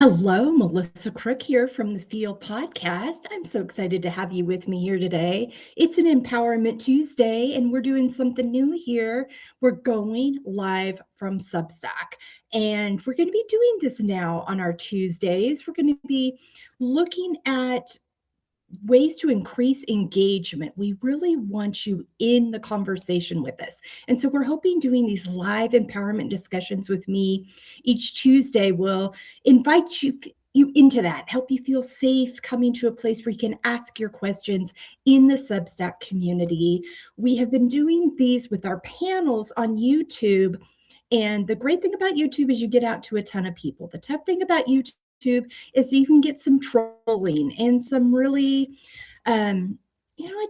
Hello, Melissa Crook here from the Feel Podcast. I'm so excited to have you with me here today. It's an Empowerment Tuesday, and we're doing something new here. We're going live from Substack, and we're going to be doing this now on our Tuesdays. We're going to be looking at ways to increase engagement. We really want you in the conversation with us. And so we're hoping doing these live empowerment discussions with me each Tuesday will invite you into that, help you feel safe coming to a place where you can ask your questions in the Substack community. We have been doing these with our panels on YouTube. And the great thing about YouTube is you get out to a ton of people. The tough thing about YouTube is you can get some trolling and some really at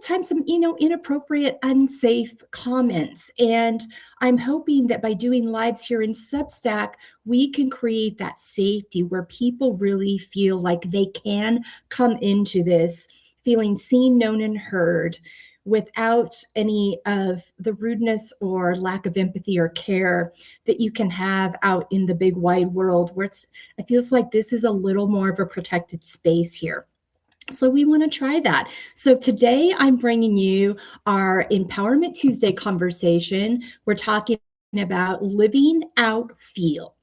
times some inappropriate, unsafe comments. And I'm hoping that by doing lives here in Substack, we can create that safety where people really feel like they can come into this feeling seen, known, and heard without any of the rudeness or lack of empathy or care that you can have out in the big wide world, where it feels like this is a little more of a protected space here. So we want to try that. So today I'm bringing you our Empowerment Tuesday conversation. We're talking about living out feel.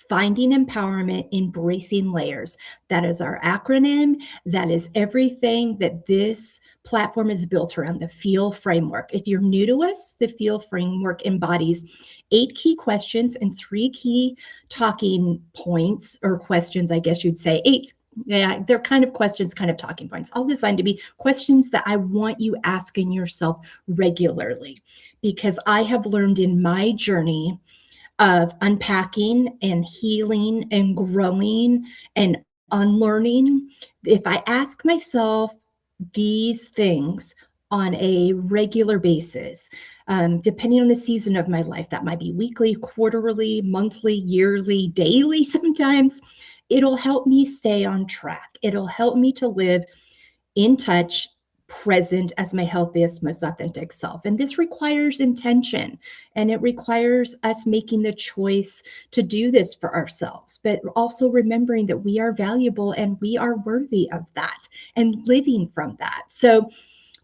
Finding empowerment, embracing layers. That is our acronym. That is everything that this platform is built around, the FEEL framework. If you're new to us, the FEEL framework embodies 8 key questions and 3 key talking points, or questions, I guess you'd say. 8. Yeah, they're kind of questions, kind of talking points, all designed to be questions that I want you asking yourself regularly, because I have learned in my journey of unpacking and healing and growing and unlearning, if I ask myself these things on a regular basis, depending on the season of my life, that might be weekly, quarterly, monthly, yearly, daily sometimes, it'll help me stay on track. It'll help me to live in touch, present as my healthiest, most authentic self. And this requires intention, and it requires us making the choice to do this for ourselves, but also remembering that we are valuable and we are worthy of that and living from that. So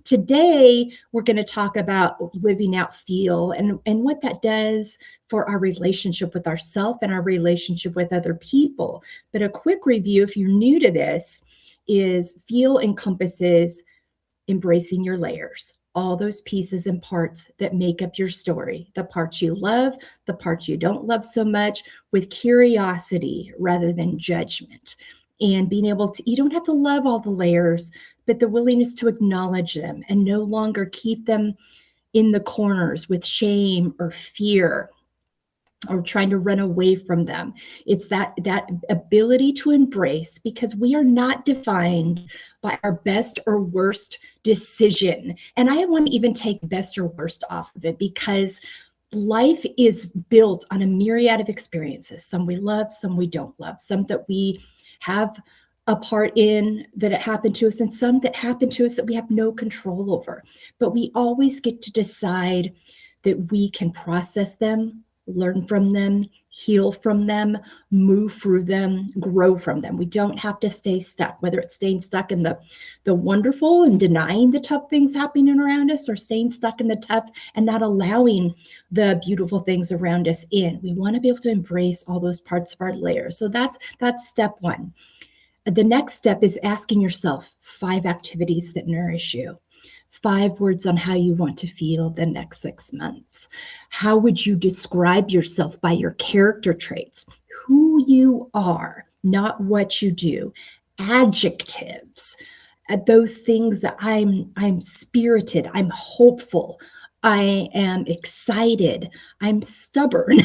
today we're going to talk about living out feel and what that does for our relationship with ourselves and our relationship with other people. But a quick review, if you're new to this, is feel encompasses embracing your layers, all those pieces and parts that make up your story, the parts you love, the parts you don't love so much, with curiosity rather than judgment. And being able to, you don't have to love all the layers, but the willingness to acknowledge them and no longer keep them in the corners with shame or fear or trying to run away from them. It's that ability to embrace, because we are not defined by our best or worst decision. And I want to even take best or worst off of it, because life is built on a myriad of experiences. Some we love, some we don't love, some that we have a part in that it happened to us, and some that happen to us that we have no control over. But we always get to decide that we can process them, learn from them, heal from them, move through them, grow from them. We don't have to stay stuck, whether it's staying stuck in the wonderful and denying the tough things happening around us, or staying stuck in the tough and not allowing the beautiful things around us in. We want to be able to embrace all those parts of our layers. So that's step 1. The next step is asking yourself 5 activities that nourish you. 5 words on how you want to feel the next 6 months. How would you describe yourself by your character traits? Who you are, not what you do. Adjectives, those things that I'm spirited, I'm hopeful, I am excited, I'm stubborn.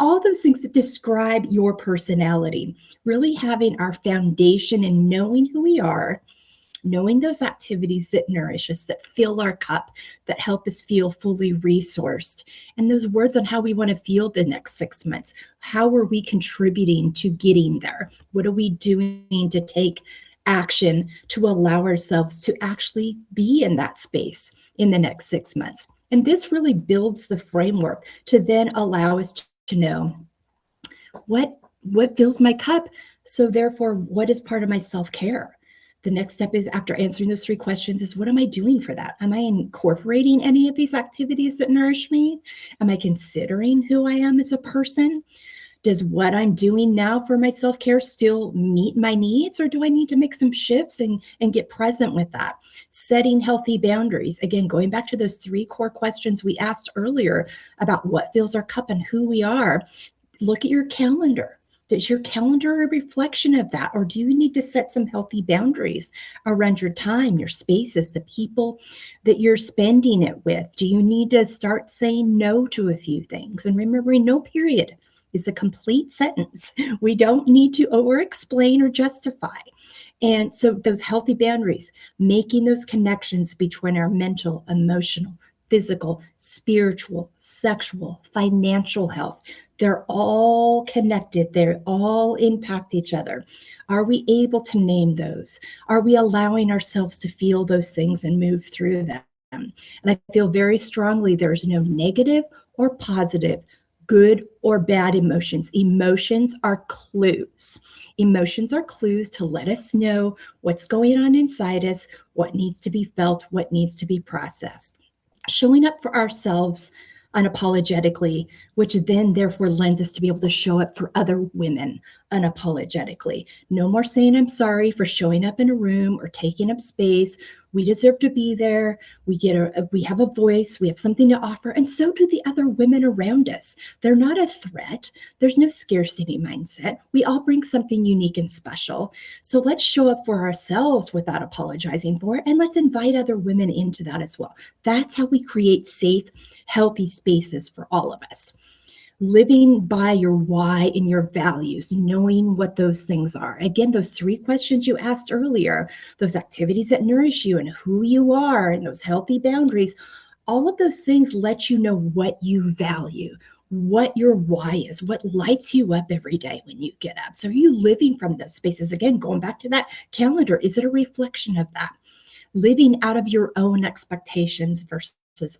All those things that describe your personality. Really having our foundation and knowing who we are, knowing those activities that nourish us, that fill our cup, that help us feel fully resourced, and those words on how we want to feel the next 6 months. How are we contributing to getting there? What are we doing to take action to allow ourselves to actually be in that space in the next 6 months? And this really builds the framework to then allow us to know what fills my cup. So therefore, what is part of my self-care? The next step is, after answering those three questions, is what am I doing for that? Am I incorporating any of these activities that nourish me? Am I considering who I am as a person? Does what I'm doing now for my self-care still meet my needs, or do I need to make some shifts and get present with that? Setting healthy boundaries. Again, going back to those three core questions we asked earlier about what fills our cup and who we are. Look at your calendar. Is your calendar a reflection of that? Or do you need to set some healthy boundaries around your time, your spaces, the people that you're spending it with? Do you need to start saying no to a few things? And remembering, no period is a complete sentence. We don't need to over explain or justify. And so those healthy boundaries, making those connections between our mental, emotional, physical, spiritual, sexual, financial health, they're all connected. They all impact each other. Are we able to name those? Are we allowing ourselves to feel those things and move through them? And I feel very strongly there's no negative or positive, good or bad emotions. Emotions are clues. Emotions are clues to let us know what's going on inside us, what needs to be felt, what needs to be processed. Showing up for ourselves unapologetically, which then therefore lends us to be able to show up for other women unapologetically. No more saying I'm sorry for showing up in a room or taking up space. We deserve to be there. We have a voice, we have something to offer, and so do the other women around us. They're not a threat. There's no scarcity mindset. We all bring something unique and special. So let's show up for ourselves without apologizing for it, and let's invite other women into that as well. That's how we create safe, healthy spaces for all of us. Living by your why and your values, knowing what those things are. Again, those three questions you asked earlier, those activities that nourish you and who you are and those healthy boundaries, all of those things let you know what you value, what your why is, what lights you up every day when you get up. So are you living from those spaces? Again, going back to that calendar, is it a reflection of that? Living out of your own expectations versus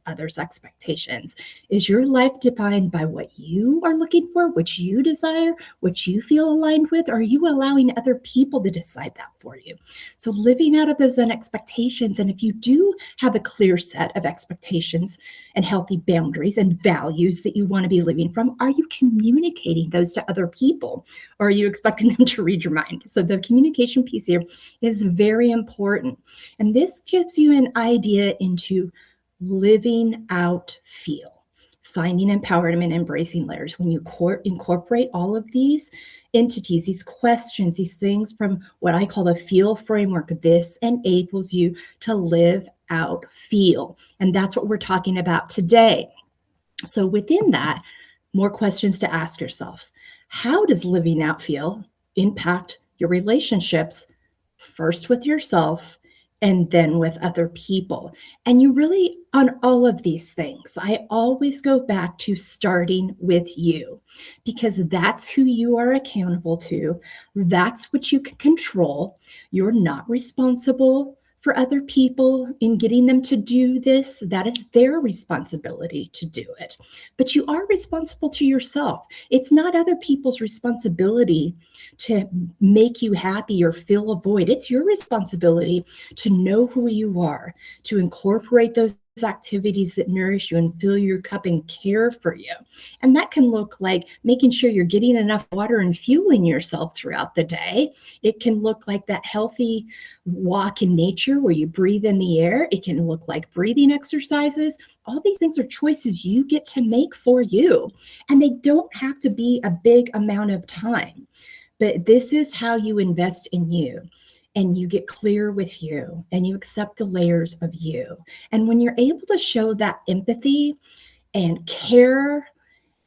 others' expectations. Is your life defined by what you are looking for, what you desire, what you feel aligned with? Or are you allowing other people to decide that for you? So living out of those own expectations, and if you do have a clear set of expectations and healthy boundaries and values that you want to be living from, are you communicating those to other people? Or are you expecting them to read your mind? So the communication piece here is very important. And this gives you an idea into living out feel, finding empowerment, embracing layers. When you incorporate all of these entities, these questions, these things from what I call the feel framework, this enables you to live out feel. And that's what we're talking about today. So within that, more questions to ask yourself. How does living out feel impact your relationships, first with yourself and then with other people? And you really, on all of these things, I always go back to starting with you, because that's who you are accountable to. That's what you can control. You're not responsible for other people in getting them to do this. That is their responsibility to do it. But you are responsible to yourself. It's not other people's responsibility to make you happy or fill a void. It's your responsibility to know who you are, to incorporate those activities that nourish you and fill your cup and care for you. And that can look like making sure you're getting enough water and fueling yourself throughout the day. It can look like that healthy walk in nature where you breathe in the air. It can look like breathing exercises. All these things are choices you get to make for you. And they don't have to be a big amount of time. But this is how you invest in you. And you get clear with you and you accept the layers of you. And when you're able to show that empathy and care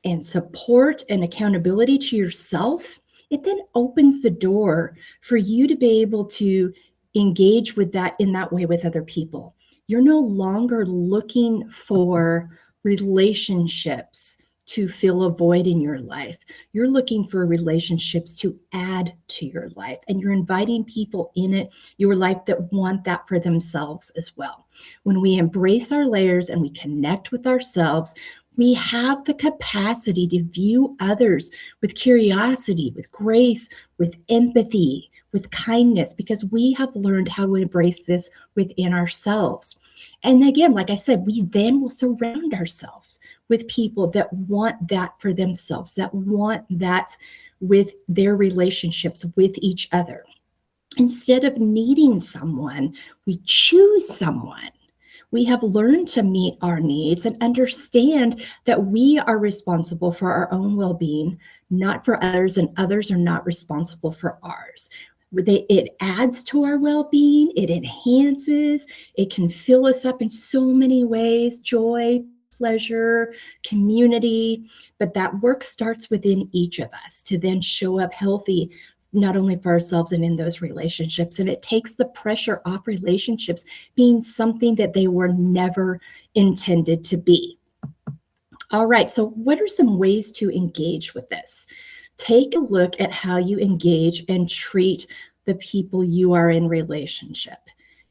and support and accountability to yourself, it then opens the door for you to be able to engage with that in that way with other people. You're no longer looking for relationships to fill a void in your life. You're looking for relationships to add to your life, and you're inviting people in your life that want that for themselves as well. When we embrace our layers and we connect with ourselves, we have the capacity to view others with curiosity, with grace, with empathy, with kindness, because we have learned how to embrace this within ourselves. And again, like I said, we then will surround ourselves with people that want that for themselves, that want that with their relationships with each other. Instead of needing someone, we choose someone. We have learned to meet our needs and understand that we are responsible for our own well being, not for others, and others are not responsible for ours. It adds to our well being, it enhances, it can fill us up in so many ways: joy, pleasure, community. But that work starts within each of us to then show up healthy, not only for ourselves and in those relationships. And it takes the pressure off relationships being something that they were never intended to be. All right, so what are some ways to engage with this? Take a look at how you engage and treat the people you are in relationship.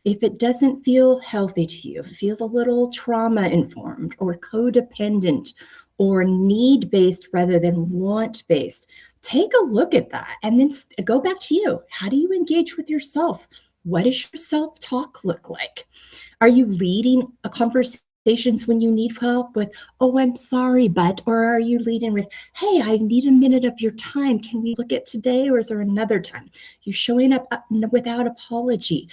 If it doesn't feel healthy to you, if it feels a little trauma informed or codependent or need based rather than want based, take a look at that and then go back to you. How do you engage with yourself? What does your self talk look like? Are you leading a conversations when you need help with, oh, I'm sorry, but, or are you leading with, hey, I need a minute of your time. Can we look at today or is there another time? You're showing up without apology.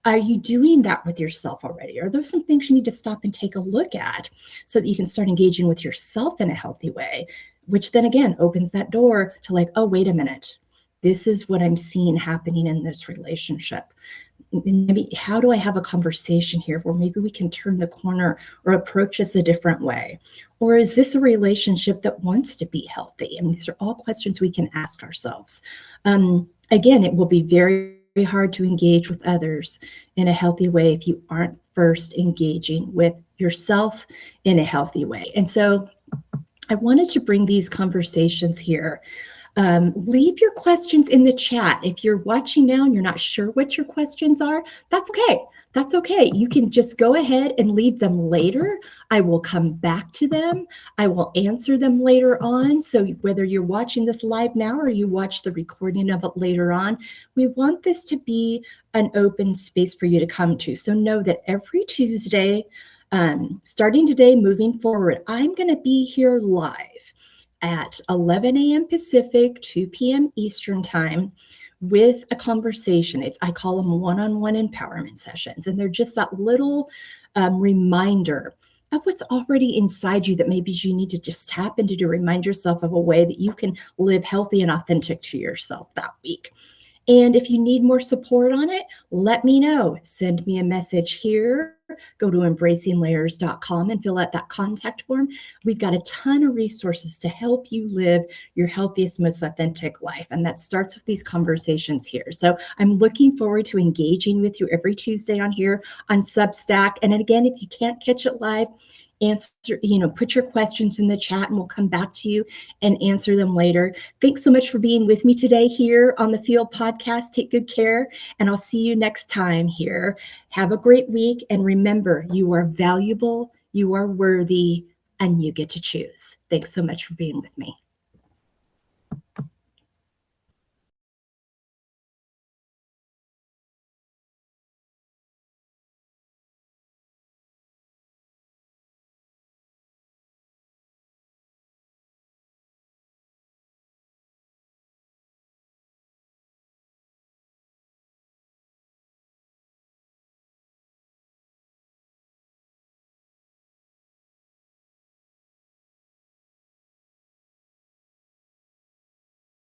Are you doing that with yourself already? Are those some things you need to stop and take a look at so that you can start engaging with yourself in a healthy way, which then again opens that door to like, oh, wait a minute. This is what I'm seeing happening in this relationship. Maybe how do I have a conversation here where maybe we can turn the corner or approach this a different way? Or is this a relationship that wants to be healthy? And these are all questions we can ask ourselves. Again, it will be very hard to engage with others in a healthy way if you aren't first engaging with yourself in a healthy way. And so I wanted to bring these conversations here. Leave your questions in the chat. If you're watching now and you're not sure what your questions are, that's okay. That's okay. You can just go ahead and leave them later. I will come back to them. I will answer them later on. So whether you're watching this live now or you watch the recording of it later on, we want this to be an open space for you to come to. So know that every Tuesday, starting today, moving forward, I'm going to be here live at 11 a.m. Pacific, 2 p.m. Eastern time with a conversation. I call them one-on-one empowerment sessions. And they're just that little reminder of what's already inside you that maybe you need to just tap into to remind yourself of a way that you can live healthy and authentic to yourself that week. And if you need more support on it, let me know. Send me a message here. Go to embracinglayers.com and fill out that contact form. We've got a ton of resources to help you live your healthiest, most authentic life. And that starts with these conversations here. So I'm looking forward to engaging with you every Tuesday on here on Substack. And again, if you can't catch it live, put your questions in the chat and we'll come back to you and answer them later. Thanks so much for being with me today here on the Field Podcast. Take good care, and I'll see you next time here. Have a great week, and remember, you are valuable, you are worthy, and you get to choose. Thanks so much for being with me.